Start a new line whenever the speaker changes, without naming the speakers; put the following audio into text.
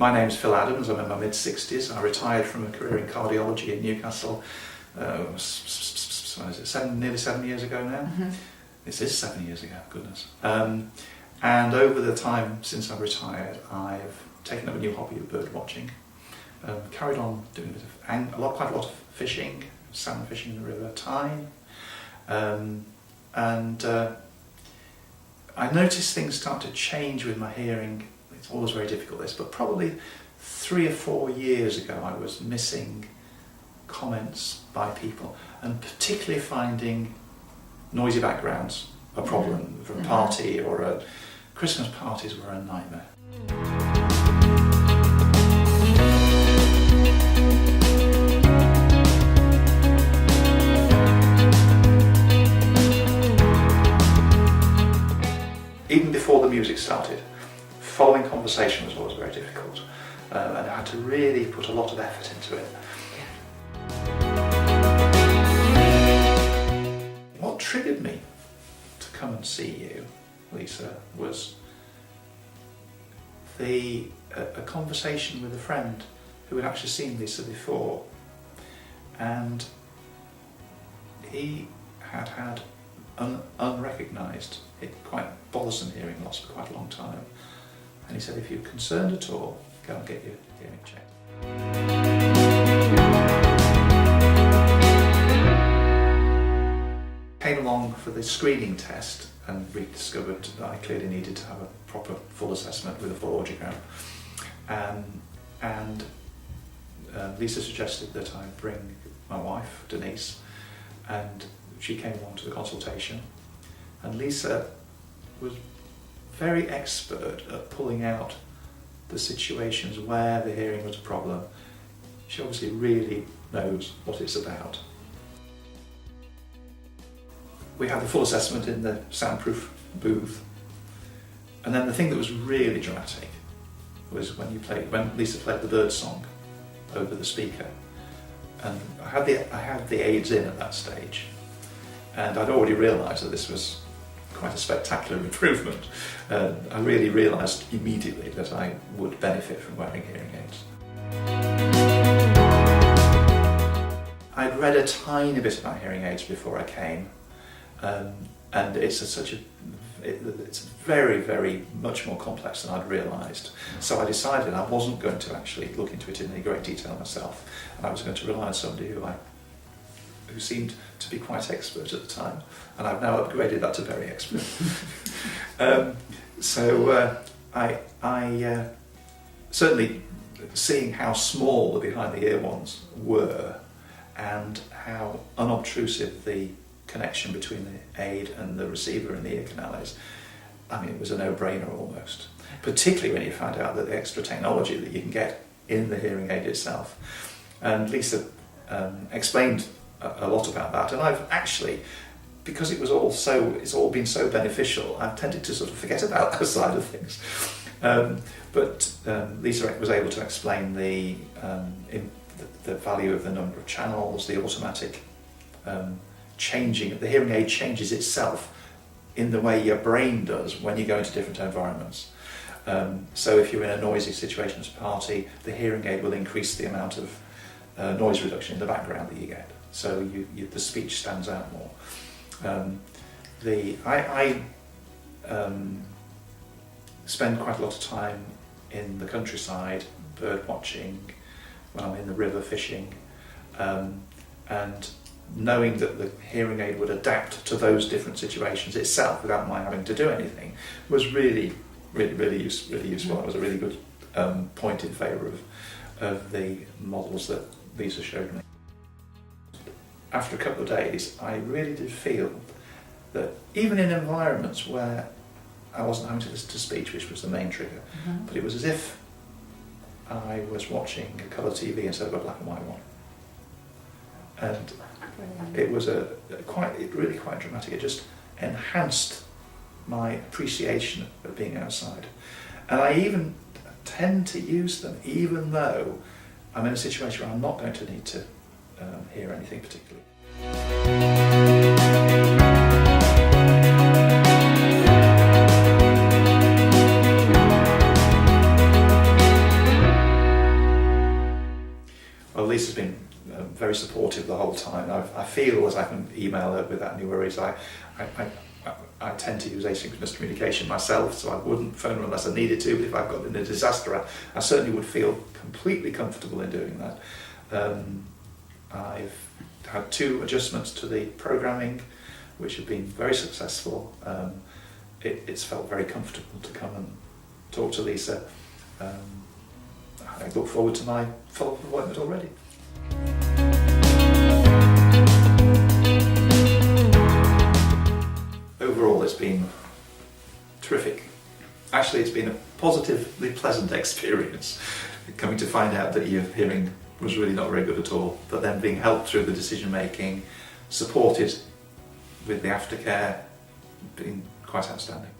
My name's Phil Adams. I'm in my mid-60s. I retired from a career in cardiology in Newcastle, nearly 7 years ago now.
Mm-hmm.
This is 7 years ago, goodness. And over the time since I've retired, I've taken up a new hobby of bird watching. Carried on doing quite a lot of fishing, salmon fishing in the River Tyne. I noticed things start to change with my hearing. It's always very difficult this, but probably 3 or 4 years ago I was missing comments by people, and particularly finding noisy backgrounds a problem for a party, or Christmas parties were a nightmare. Even before the music started, following conversation was always very difficult, and I had to really put a lot of effort into it. What triggered me to come and see you, Lisa, was a conversation with a friend who had actually seen Lisa before, and he had unrecognised, quite bothersome hearing loss for quite a long time, and he said, if you're concerned at all, go and get your hearing checked. Came along for the screening test, and we discovered that I clearly needed to have a proper full assessment with a full audiogram. Lisa suggested that I bring my wife, Denise, and she came along to the consultation. And Lisa was very expert at pulling out the situations where the hearing was a problem. She obviously really knows what it's about. We had the full assessment in the soundproof booth, and then the thing that was really dramatic was when Lisa played the bird song over the speaker, and I had the aids in at that stage, and I'd already realised that this was quite a spectacular improvement. I really realised immediately that I would benefit from wearing hearing aids. I'd read a tiny bit about hearing aids before I came, and it's very, very much more complex than I'd realised. So I decided I wasn't going to actually look into it in any great detail myself, and I was going to rely on somebody who seemed to be quite expert at the time, and I've now upgraded that to very expert. I certainly, seeing how small the behind the ear ones were, and how unobtrusive the connection between the aid and the receiver in the ear canal is, I mean, it was a no-brainer almost. Particularly when you find out that the extra technology that you can get in the hearing aid itself. And Lisa explained a lot about that, and I've actually, because it's all been so beneficial, I've tended to sort of forget about that side of things. But Lisa was able to explain the value of the number of channels, the automatic changing. The hearing aid changes itself in the way your brain does when you go into different environments. So if you're in a noisy situation at a party, the hearing aid will increase the amount of noise reduction in the background that you get. So the speech stands out more. I spend quite a lot of time in the countryside, bird watching, when I'm in the river fishing, and knowing that the hearing aid would adapt to those different situations itself without my having to do anything was really useful. It was a really good point in favour of the models that Lisa showed me. After a couple of days, I really did feel that even in environments where I wasn't having to listen to speech, which was the main trigger, but it was as if I was watching a colour TV instead of a black and white one. And it was really quite dramatic. It just enhanced my appreciation of being outside. And I even tend to use them even though I'm in a situation where I'm not going to need to hear anything particularly. Lisa's been very supportive the whole time. I feel as I can email her without any worries. I tend to use asynchronous communication myself, so I wouldn't phone her unless I needed to. But if I've got in a disaster, I certainly would feel completely comfortable in doing that. I've had 2 adjustments to the programming, which have been very successful. It's felt very comfortable to come and talk to Lisa. I look forward to my follow-up appointment already. Overall, it's been terrific. Actually, it's been a positively pleasant experience, coming to find out that your hearing was really not very good at all, but then being helped through the decision making, supported with the aftercare, been quite outstanding.